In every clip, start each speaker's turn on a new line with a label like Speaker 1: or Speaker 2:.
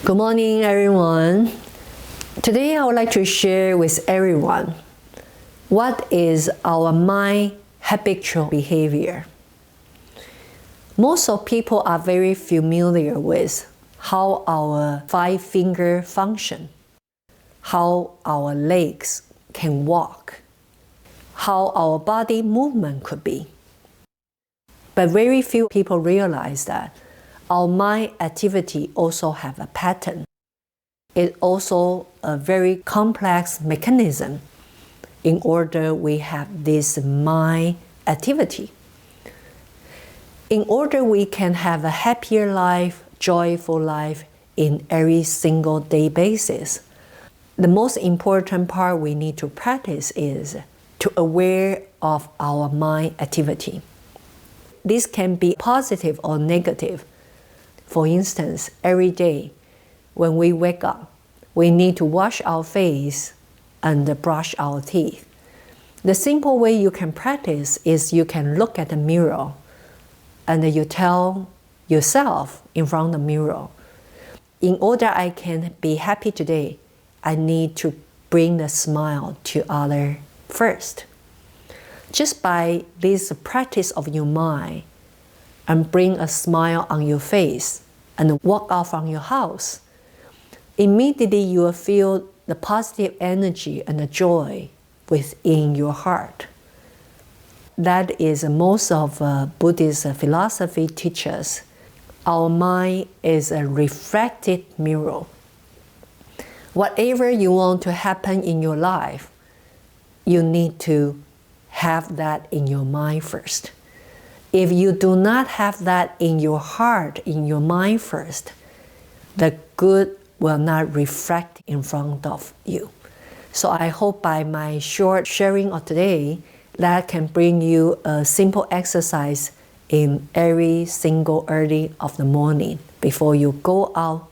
Speaker 1: Good morning, everyone. Today I would like to share with everyone what is our mind habitual behavior. Most of people are very familiar with how our 5 fingers function, how our legs can walk, how our body movement could be. But very few people realize that our mind activity also have a pattern. It's also a very complex mechanism in order we have this mind activity. In order we can have a happier life, joyful life in every single day basis, the most important part we need to practice is to aware of our mind activity. This can be positive or negative. For instance, every day when we wake up, we need to wash our face and brush our teeth. The simple way you can practice is you can look at the mirror and you tell yourself in front of the mirror, in order I can be happy today, I need to bring the smile to others first. Just by this practice of your mind and bring a smile on your face and walk out from your house, immediately you will feel the positive energy and the joy within your heart. That is most of Buddhist philosophy teaches. Our mind is a reflected mirror. Whatever you want to happen in your life, you need to have that in your mind first. If you do not have that in your heart, in your mind first, the good will not reflect in front of you. So I hope by my short sharing of today, that can bring you a simple exercise in every single early of the morning before you go out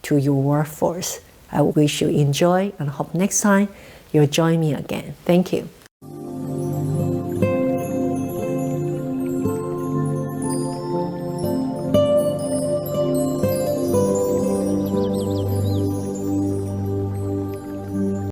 Speaker 1: to your workforce. I wish you enjoy and hope next time you'll join me again. Thank you.